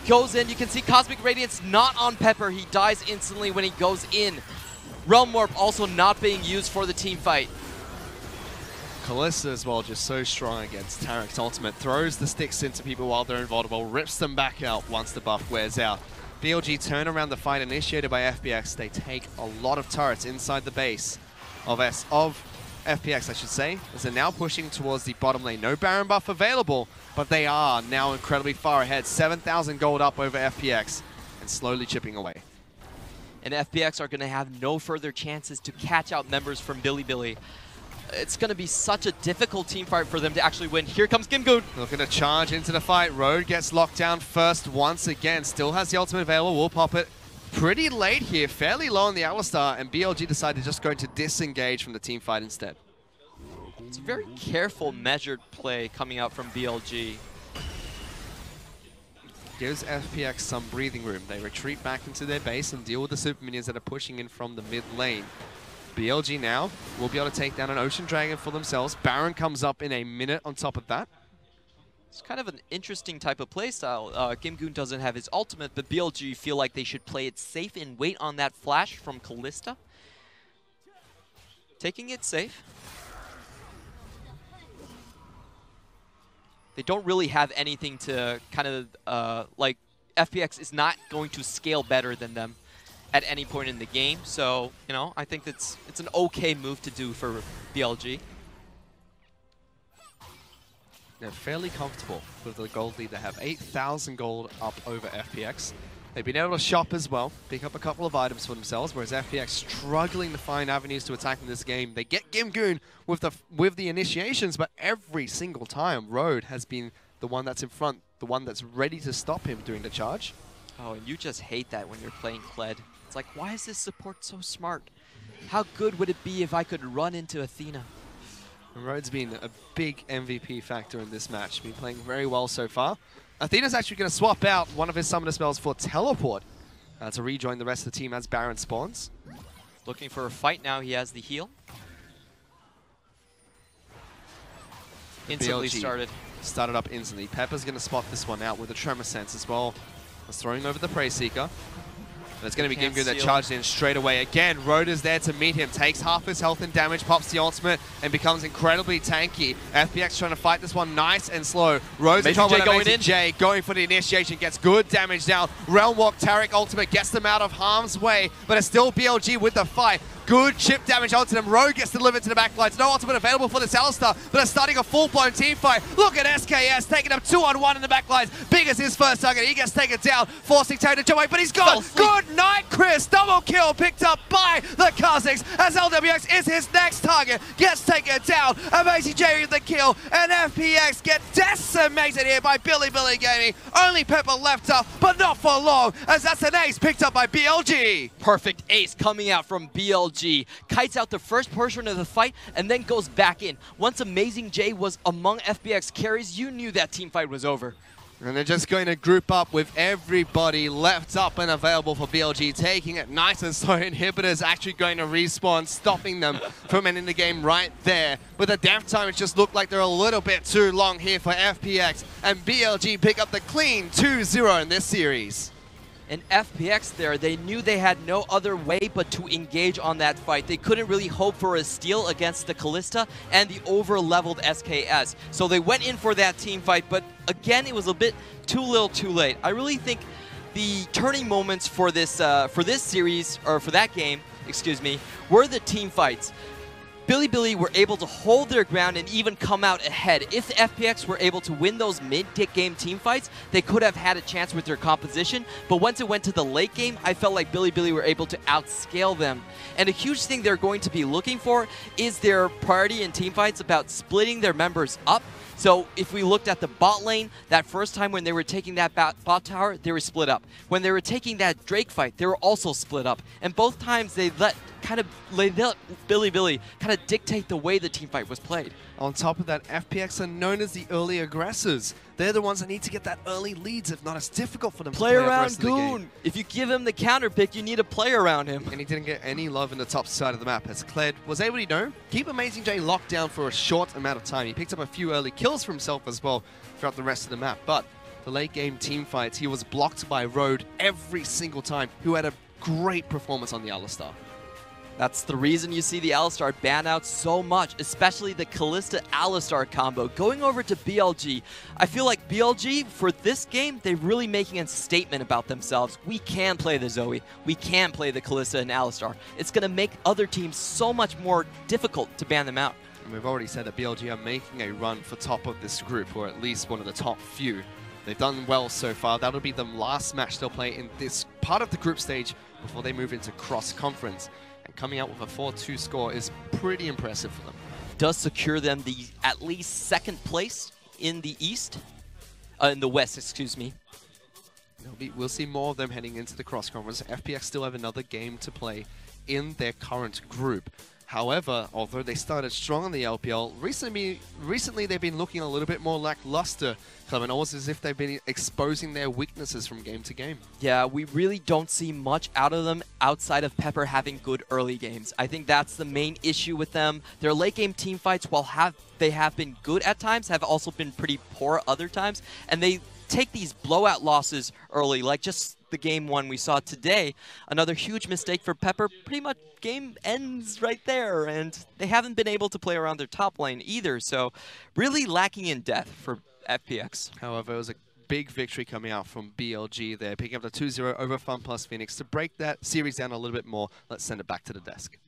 Goes in, you can see Cosmic Radiance not on Pepper. He dies instantly when he goes in. Realm Warp also not being used for the team fight. Kalista as well, just so strong against Taric's ultimate. Throws the sticks into people while they're invulnerable, rips them back out once the buff wears out. BLG turn around the fight initiated by FPX. They take a lot of turrets inside the base of FPX, I should say, as they're now pushing towards the bottom lane. No Baron buff available, but they are now incredibly far ahead. 7,000 gold up over FPX and slowly chipping away. And FPX are going to have no further chances to catch out members from Bilibili. It's going to be such a difficult team fight for them to actually win. Here comes Gimgoon. Looking to charge into the fight. Road gets locked down first once again. Still has the ultimate available. Will pop it pretty late here, fairly low on the Alistar, and BLG decided just going to disengage from the team fight instead. It's a very careful, measured play coming out from BLG. Gives FPX some breathing room. They retreat back into their base and deal with the super minions that are pushing in from the mid lane. BLG now will be able to take down an Ocean Dragon for themselves. Baron comes up in a minute on top of that. It's kind of an interesting type of playstyle. Gimgoon doesn't have his ultimate, but BLG feel like they should play it safe and wait on that flash from Kalista. Taking it safe. They don't really have anything to kind of, like, FPX is not going to scale better than them at any point in the game. So, you know, I think it's an okay move to do for BLG. They're fairly comfortable with the gold lead. They have 8,000 gold up over FPX. They've been able to shop as well, pick up a couple of items for themselves, whereas FPX struggling to find avenues to attack in this game. They get Gimgoon with the initiations, but every single time Road has been the one that's in front, the one that's ready to stop him during the charge. Oh, and you just hate that when you're playing Kled. It's like, why is this support so smart? How good would it be if I could run into Athena? Rhodes been a big MVP factor in this match. Been playing very well so far. Athena's actually going to swap out one of his summoner spells for Teleport to rejoin the rest of the team as Baron spawns. Looking for a fight now. He has the heal. Instantly BLG started up instantly. Pepper's going to spot this one out with a Tremor Sense as well. Was throwing over the Prey Seeker. And it's going to be Gimgoon that charged in straight away. Again, Road is there to meet him. Takes half his health and damage, pops the ultimate, and becomes incredibly tanky. FPX trying to fight this one nice and slow. Road's in trouble with AmazingJ, going for the initiation, gets good damage down. Realm Walk, Taric ultimate gets them out of harm's way, but it's still BLG with the fight. Good chip damage onto them. Rogue gets delivered to the backlines. No ultimate available for this Alistar, but it's starting a full-blown team fight. Look at SKS taking up 2-on-1 in the backlines. Big as his first target. He gets taken down, forcing Taylor to jump away, but he's gone. Good night, Chris. Double kill picked up by the Kha'Zix as LWX is his next target. Gets taken down. AmazingJ with the kill, and FPX get decimated here by Bilibili Gaming. Only Pepper left up, but not for long, as that's an ace picked up by BLG. Perfect ace coming out from BLG. Kites out the first portion of the fight and then goes back in. Once AmazingJ was among FPX carries, you knew that team fight was over. And they're just going to group up with everybody left up and available for BLG, taking it nice and slow. Inhibitor's actually going to respawn, stopping them from ending the game right there. But the death time, it just looked like they're a little bit too long here for FPX. And BLG pick up the clean 2-0 in this series. And FPX there, they knew they had no other way but to engage on that fight. They couldn't really hope for a steal against the Kalista and the over-leveled SKS. So they went in for that team fight, but again, it was a bit too little too late. I really think the turning moments for this series, or for that game, excuse me, were the team fights. Bilibili were able to hold their ground and even come out ahead. If the FPX were able to win those mid-game team fights, they could have had a chance with their composition. But once it went to the late game, I felt like Bilibili were able to outscale them. And a huge thing they're going to be looking for is their priority in team fights about splitting their members up. So if we looked at the bot lane, that first time when they were taking that bot tower, they were split up. When they were taking that Drake fight, they were also split up. And both times they let Bilibili kind of dictate the way the team fight was played. On top of that, FPX are known as the early aggressors. They're the ones that need to get that early leads. If not, it's difficult for them to play around Goon. If you give him the counter pick, you need to play around him. And he didn't get any love in the top side of the map as Kled was able to, keep AmazingJ locked down for a short amount of time. He picked up a few early kills for himself as well throughout the rest of the map. But the late game team fights, he was blocked by Road every single time, who had a great performance on the Alistar. That's the reason you see the Alistar ban out so much, especially the Kalista-Alistar combo. Going over to BLG, I feel like BLG, for this game, they're really making a statement about themselves. We can play the Zoe. We can play the Kalista and Alistar. It's going to make other teams so much more difficult to ban them out. And we've already said that BLG are making a run for top of this group, or at least one of the top few. They've done well so far. That'll be the last match they'll play in this part of the group stage before they move into cross-conference. And coming out with a 4-2 score is pretty impressive for them. Does secure them the at least second place in the East, in the West, excuse me. We'll see more of them heading into the cross-conference. FPX still have another game to play in their current group. However, although they started strong in the LPL, recently they've been looking a little bit more lackluster, and almost as if they've been exposing their weaknesses from game to game. Yeah, we really don't see much out of them outside of Pepper having good early games. I think that's the main issue with them. Their late game team fights, while they have been good at times, have also been pretty poor other times, and they take these blowout losses early, like just the game one we saw today. Another huge mistake for Pepper. Pretty much game ends right there, and they haven't been able to play around their top lane either, so really lacking in depth for FPX. However, it was a big victory coming out from BLG there, picking up the 2-0 over FunPlus Phoenix. To break that series down a little bit more, let's send it back to the desk.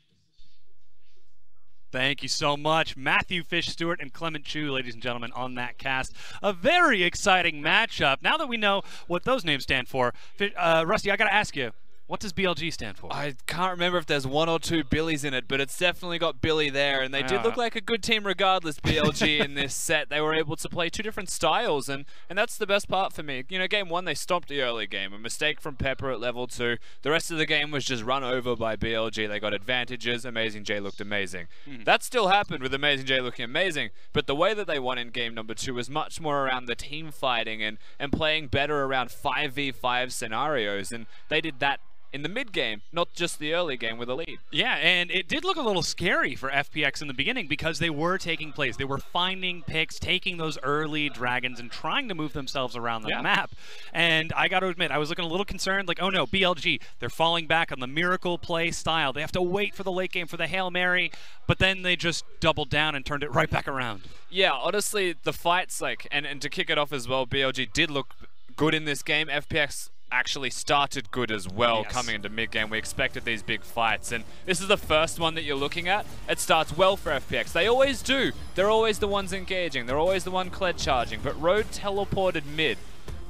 Thank you so much, Matthew Fish Stewart and Clement Chu, ladies and gentlemen, on that cast. A very exciting matchup. Now that we know what those names stand for, Rusty, I got to ask you, What does BLG stand for? I can't remember if there's 1 or 2 Billies in it, but it's definitely got Billy there, and they did look like a good team regardless, BLG, in this set. They were able to play 2 different styles, and that's the best part for me. You know, game 1, they stomped the early game. A mistake from Pepper at level 2. The rest of the game was just run over by BLG. They got advantages. AmazingJ looked amazing. That still happened with AmazingJ looking amazing, but the way that they won in game number 2 was much more around the team fighting and playing better around 5v5 scenarios, and they did that in the mid game, not just the early game with a lead. Yeah, and it did look a little scary for FPX in the beginning because they were taking plays. They were finding picks, taking those early dragons and trying to move themselves around the map. And I got to admit, I was looking a little concerned, like, oh no, BLG, they're falling back on the miracle play style. They have to wait for the late game for the Hail Mary, but then they just doubled down and turned it right back around. Yeah, honestly, the fights, like, and to kick it off as well, BLG did look good in this game. FPX actually started good as well coming into mid-game. We expected these big fights, and this is the first one that you're looking at. It starts well for FPX. They always do. They're always the ones engaging. They're always the one Kled charging, but Road teleported mid.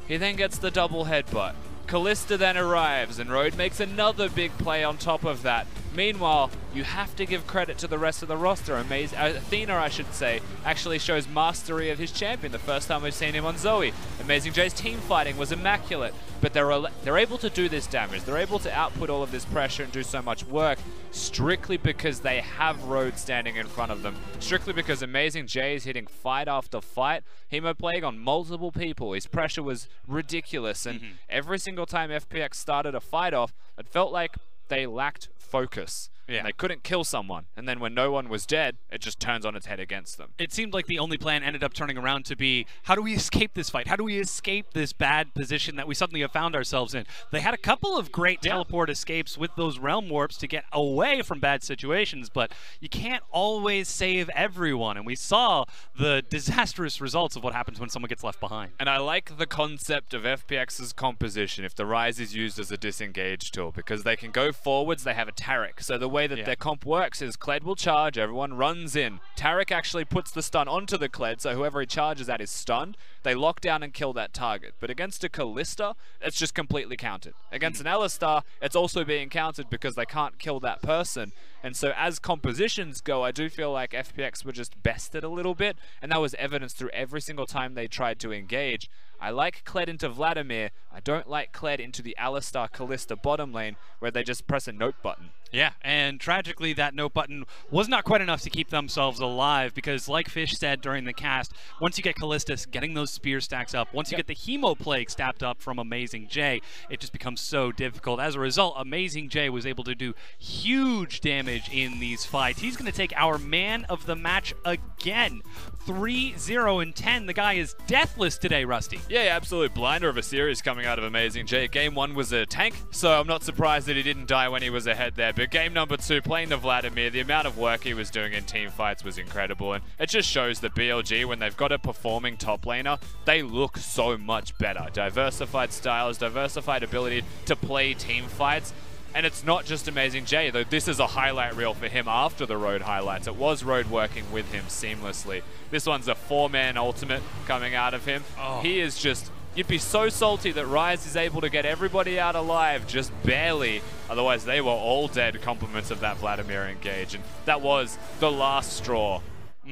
He then gets the double headbutt. Kalista then arrives, and Road makes another big play on top of that. Meanwhile, you have to give credit to the rest of the roster. Athena, I should say, actually shows mastery of his champion. The first time we've seen him on Zoe. AmazingJ's team fighting was immaculate, but they're able to do this damage. They're able to output all of this pressure and do so much work strictly because they have Road standing in front of them. Strictly because AmazingJ is hitting fight after fight. Hemo-plague on multiple people. His pressure was ridiculous, and every single time FPX started a fight off, it felt like they lacked focus. Yeah. They couldn't kill someone, and then when no one was dead, it just turns on its head against them. It seemed like the only plan ended up turning around to be, how do we escape this fight? How do we escape this bad position that we suddenly have found ourselves in? They had a couple of great teleport escapes with those realm warps to get away from bad situations, but you can't always save everyone, and we saw the disastrous results of what happens when someone gets left behind. And I like the concept of FPX's composition if the Ryze is used as a disengage tool, because they can go forwards, they have a Taric, so the way that their comp works is Kled will charge, everyone runs in. Taric actually puts the stun onto the Kled, so whoever he charges at is stunned. They lock down and kill that target. But against a Kalista, it's just completely countered. Against an Alistar, it's also being countered because they can't kill that person. And so as compositions go, I do feel like FPX were just bested a little bit, and that was evidenced through every single time they tried to engage. I like Kled into Vladimir. I don't like Kled into the Alistar Kalista bottom lane where they just press a note button. Yeah, and tragically that note button was not quite enough to keep themselves alive because like Fish said during the cast, once you get Kalista getting those spear stacks up, once you get the Hemo Plague stacked up from AmazingJ, it just becomes so difficult. As a result, AmazingJ was able to do huge damage in these fights. He's going to take our man of the match again. 3-0-10. The guy is deathless today, Rusty. Yeah, absolute blinder of a series coming out of AmazingJ. Game 1 was a tank, so I'm not surprised that he didn't die when he was ahead there. But game number 2, playing the Vladimir, the amount of work he was doing in team fights was incredible. And it just shows that BLG, when they've got a performing top laner, they look so much better. Diversified styles, diversified ability to play team fights. And it's not just AmazingJ, though this is a highlight reel for him after the Road highlights. It was Road working with him seamlessly. This one's a 4-man ultimate coming out of him. He is just... You'd be so salty that Ryze is able to get everybody out alive, just barely. Otherwise, they were all dead compliments of that Vladimir engage. And that was the last straw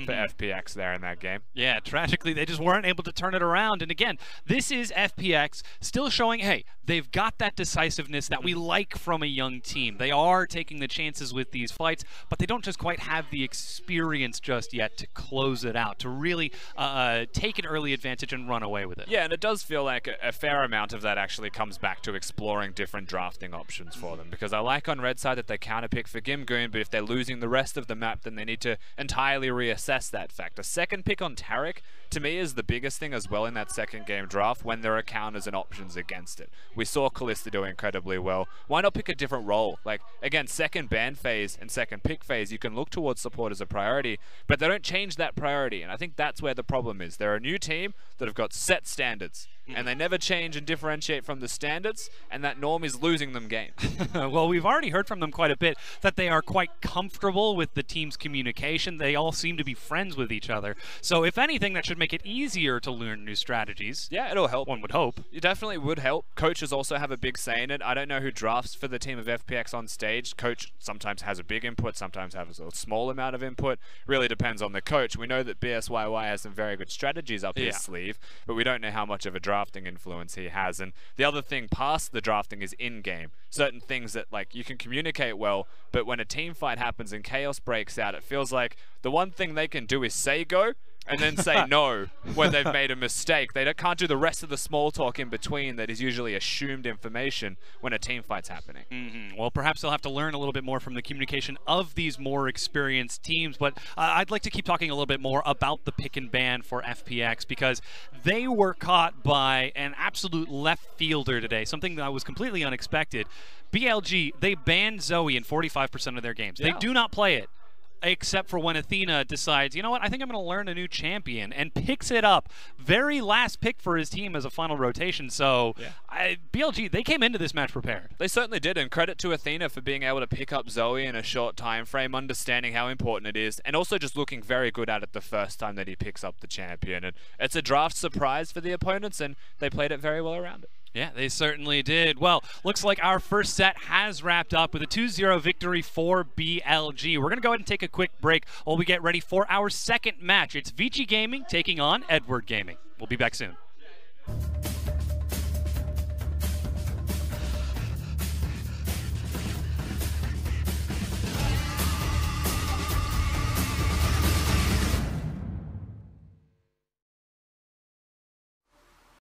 for FPX there in that game. Yeah, tragically, they just weren't able to turn it around. And again, this is FPX still showing, hey, they've got that decisiveness that we like from a young team. They are taking the chances with these fights, but they don't just quite have the experience just yet to close it out, to really take an early advantage and run away with it. Yeah, and it does feel like a fair amount of that actually comes back to exploring different drafting options for them, because I like on red side that they counterpick for Gimgoon, but if they're losing the rest of the map, then they need to entirely reassess that fact. A second pick on Taric, to me, is the biggest thing as well in that second game draft when there are counters and options against it. We saw Kalista do incredibly well. Why not pick a different role? Like, again, second ban phase and second pick phase, you can look towards support as a priority, but they don't change that priority, and I think that's where the problem is. They're a new team that have got set standards. and they never change and differentiate from the standards, and that norm is losing them games. Well, we've already heard from them quite a bit that they are quite comfortable with the team's communication. They all seem to be friends with each other. So if anything, that should make it easier to learn new strategies. Yeah, it'll help. One would hope. It definitely would help. Coaches also have a big say in it. I don't know who drafts for the team of FPX on stage. Coach sometimes has a big input, sometimes has a small amount of input. Really depends on the coach. We know that BSYY has some very good strategies up his sleeve, but we don't know how much of a drafting influence he has. And the other thing past the drafting is in-game. Certain things that, like, you can communicate well, but when a team fight happens and chaos breaks out, it feels like the one thing they can do is say go, and then say no when they've made a mistake. They can't do the rest of the small talk in between that is usually assumed information when a team fight's happening. Well, perhaps they'll have to learn a little bit more from the communication of these more experienced teams, but I'd like to keep talking a little bit more about the pick and ban for FPX, because they were caught by an absolute left fielder today, something that was completely unexpected. BLG, they banned Zoe in 45% of their games. They do not play it, except for when Athena decides, you know what, I think I'm going to learn a new champion, and picks it up. Very last pick for his team as a final rotation. So BLG, they came into this match prepared. They certainly did, and credit to Athena for being able to pick up Zoe in a short time frame, understanding how important it is, and also just looking very good at it the first time that he picks up the champion. And it's a draft surprise for the opponents, and they played it very well around it. Yeah, they certainly did. Well, looks like our first set has wrapped up with a 2-0 victory for BLG. We're going to go ahead and take a quick break while we get ready for our second match. It's Vici Gaming taking on Edward Gaming. We'll be back soon.